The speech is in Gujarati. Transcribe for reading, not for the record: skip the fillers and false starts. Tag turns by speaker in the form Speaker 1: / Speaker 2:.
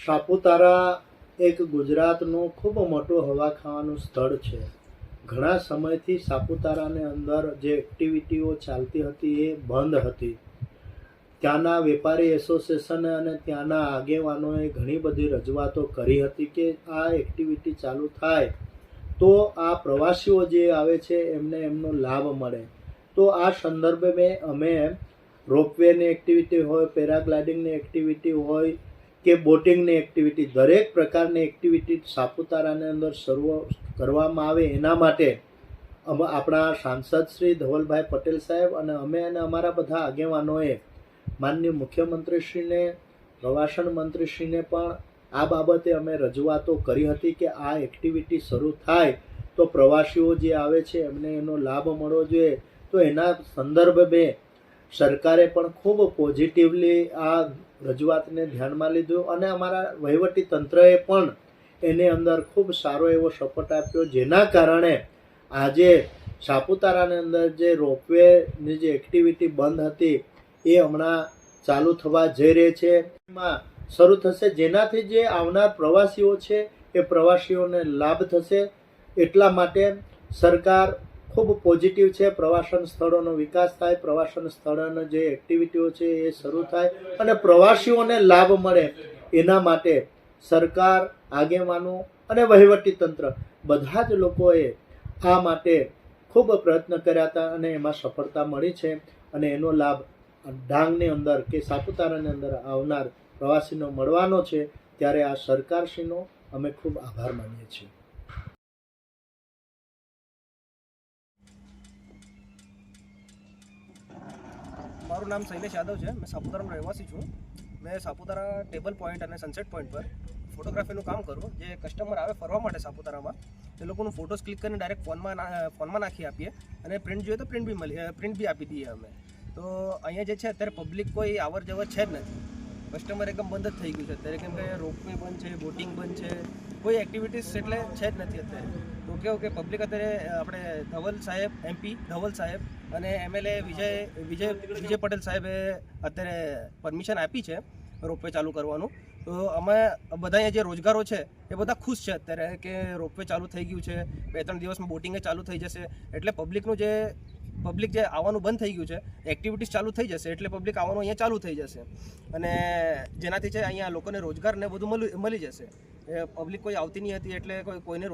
Speaker 1: સાપુતારા એક ગુજરાતનું ખૂબ મોટું હવા ખાવાનું સ્થળ છે. ઘણા સમયથી સાપુતારાની અંદર જે એક્ટિવિટીઓ ચાલતી હતી એ બંધ હતી. ત્યાંના વેપારી એસોસિએશન અને ત્યાંના આગેવાનોએ ઘણી બધી રજૂઆતો કરી હતી કે આ એક્ટિવિટી ચાલુ થાય તો આ પ્રવાસીઓ જે આવે છે એમને એમનો લાભ મળે. તો આ સંદર્ભે અમે રોપવેની એક્ટિવિટી હોય, પેરાગ્લાઇડિંગની એક્ટિવિટી હોય કે બોટિંગની એક્ટિવિટી, દરેક પ્રકારની એક્ટિવિટી સાપુતારાની અંદર શરૂ કરવામાં આવે એના માટે આપણા સાંસદ શ્રી ધવલભાઈ પટેલ સાહેબ અને અમે અને અમારા બધા આગેવાનોએ માનનીય મુખ્યમંત્રીશ્રીને, પ્રવાસન મંત્રીશ્રીને પણ આ બાબતે અમે રજૂઆતો કરી હતી કે આ એક્ટિવિટી શરૂ થાય તો પ્રવાસીઓ જે આવે છે એમને એનો લાભ મળવો જોઈએ. તો એના સંદર્ભે સરકારે પણ ખૂબ પોઝિટિવલી આ રજૂઆતને ધ્યાનમાં લીધું અને અમારા વહીવટી તંત્રએ પણ એની અંદર ખૂબ સારો એવો સપોર્ટ આપ્યો, જેના કારણે આજે સાપુતારાની અંદર જે રોપવેની જે એક્ટિવિટી બંધ હતી એ હમણાં ચાલુ થવા જઈ રહી છે, એમાં શરૂ થશે, જેનાથી જે આવનાર પ્રવાસીઓ છે એ પ્રવાસીઓને લાભ થશે. એટલા માટે સરકાર ખૂબ પોઝિટિવ છે. પ્રવાસન સ્થળોનો વિકાસ થાય, પ્રવાસન સ્થળોની જે એક્ટિવિટીઓ છે એ શરૂ થાય અને પ્રવાસીઓને લાભ મળે એના માટે સરકાર, આગેવાનો અને વહીવટી તંત્ર બધા જ લોકોએ આ માટે ખૂબ પ્રયત્ન કર્યા હતા અને એમાં સફળતા મળી છે. અને એનો લાભ ડાંગની અંદર કે સાપુતારાની અંદર આવનાર પ્રવાસીનો મળવાનો છે. ત્યારે આ સરકારશ્રીનો અમે ખૂબ આભાર માનીએ છીએ.
Speaker 2: મારું નામ શૈલેષ યાદવ છે. मैं સાપુતારાનો રહેવાસી છું. મેં સાપુતારા ટેબલ પોઈન્ટ અને સનસેટ પોઈન્ટ પર ફોટોગ્રાફીનું કામ કરું. જે કસ્ટમર આવે ફરવા માટે સાપુતારામાં એ લોકોનું ફોટોસ ક્લિક કરીને ડાયરેક્ટ ફોનમાં નાખી આપીએ અને પ્રિન્ટ જોઈએ તો પ્રિન્ટ બી આપી દઈએ અમે. તો અહીંયા જે છે અત્યારે પબ્લિક કોઈ આવર જવર છે જ નથી. કસ્ટમર એકદમ બંધ જ થઈ ગયું છે અત્યારે, કેમ કે રોપવે બંધ છે, બોટિંગ બંધ છે, કોઈ એક્ટિવિટીઝ એટલે છે જ નથી અત્યારે. તો કેવું કે પબ્લિક અત્યારે આપણે ધવલ સાહેબ, MP ધવલ સાહેબ અને MLA વિજય પટેલ સાહેબે અત્યારે પરમિશન આપી છે રોપવે ચાલુ કરવાનું. તો અમે બધા અહીંયા જે રોજગારો છે એ બધા ખુશ છે અત્યારે કે રોપવે ચાલુ થઈ ગયું છે, 2-3 દિવસમાં બોટિંગ ચાલુ થઈ જશે એટલે પબ્લિક જે આવવાનું બંધ થઈ ગયું છે, એક્ટિવિટીઝ ચાલુ થઈ જશે એટલે પબ્લિક આવવાનું અહીંયા ચાલુ થઈ જશે અને જેનાથી છે અહીંયા લોકોને રોજગાર ને બધું મળી જશે. પબ્લિક કોઈ આવતી નહીં હતી એટલે કોઈને